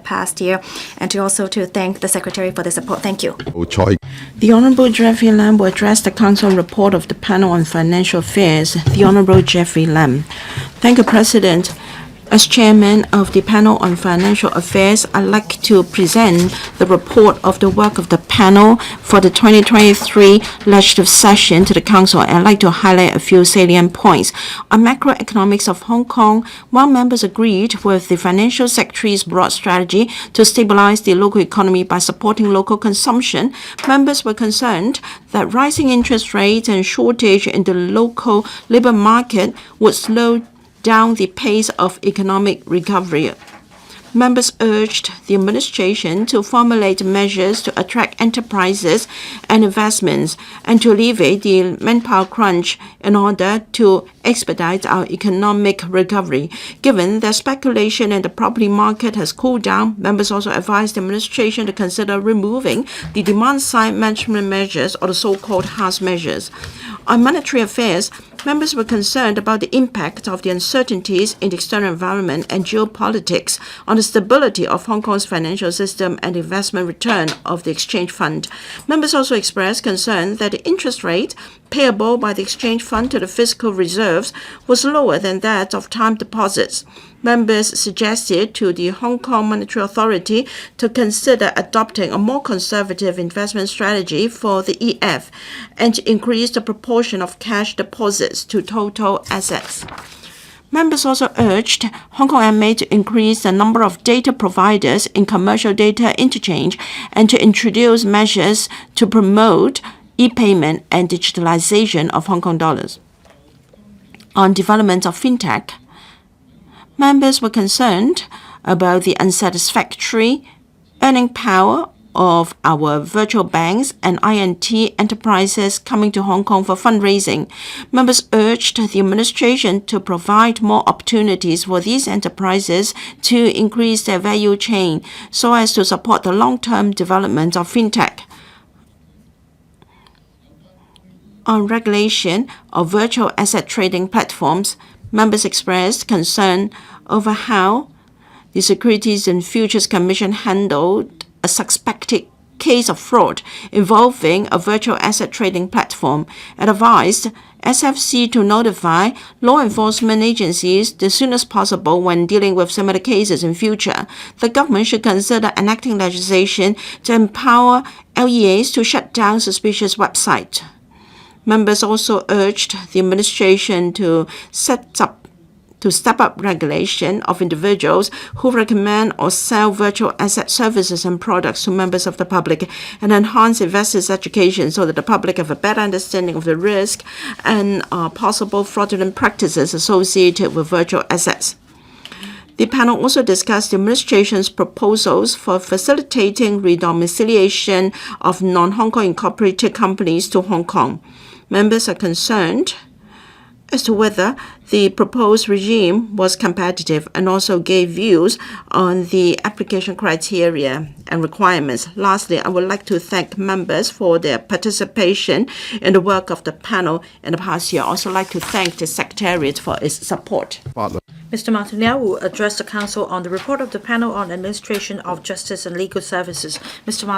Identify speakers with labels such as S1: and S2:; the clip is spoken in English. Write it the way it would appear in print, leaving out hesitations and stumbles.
S1: past year, and to thank the Secretary for the support. Thank you.
S2: The Honorable Jeffrey LAM will address the Council report of the Panel on Financial Affairs. The Honorable Jeffrey LAM. Thank you, President. As Chairman of the Panel on Financial Affairs, I'd like to present the report of the work of the panel for the 2023 legislative session to the Council. I'd like to highlight a few salient points. On macroeconomics of Hong Kong, while members agreed with the Financial Secretary's broad strategy to stabilize the local economy by supporting local consumption, members were concerned that rising interest rates and shortage in the local labor market would slow down the pace of economic recovery. Members urged the administration to formulate measures to attract enterprises and investments and to alleviate the manpower crunch in order to expedite our economic recovery. Given that speculation in the property market has cooled down, members also advised the administration to consider removing the demand-side management measures, or the so-called HAS measures. On monetary affairs, members were concerned about the impact of the uncertainties in the external environment and geopolitics on the stability of Hong Kong's financial system and investment return of the exchange fund. Members also expressed concern that the interest rate payable by the exchange fund to the fiscal reserves was lower than that of time deposits. Members suggested to the Hong Kong Monetary Authority to consider adopting a more conservative investment strategy for the EF and to increase the proportion of cash deposits to total assets. Members also urged Hong Kong MA to increase the number of data providers in commercial data interchange and to introduce measures to promote e-payment and digitalization of Hong Kong dollars. On development of fintech, members were concerned about the unsatisfactory earning power of our virtual banks and INT enterprises coming to Hong Kong for fundraising. Members urged the administration to provide more opportunities for these enterprises to increase their value chain so as to support the long-term development of fintech. On regulation of virtual asset trading platforms, members expressed concern over how the Securities and Futures Commission handled a suspected case of fraud involving a virtual asset trading platform and advised SFC to notify law enforcement agencies as soon as possible when dealing with similar cases in future. The government should consider enacting legislation to empower LEAs to shut down suspicious websites. Members also urged the administration to step up regulation of individuals who recommend or sell virtual asset services and products to members of the public and enhance investors' education so that the public have a better understanding of the risk and possible fraudulent practices associated with virtual assets. The panel also discussed the administration's proposals for facilitating redomiciliation of non-Hong Kong incorporated companies to Hong Kong. Members are concerned as to whether the proposed regime was competitive and also gave views on the application criteria and requirements. Lastly, I would like to thank members for their participation in the work of the panel in the past year. I also like to thank the Secretariat for its support.
S3: Mr. Martin Liao will address the Council on the report of the Panel on Administration of Justice and Legal Services. Mr. Martin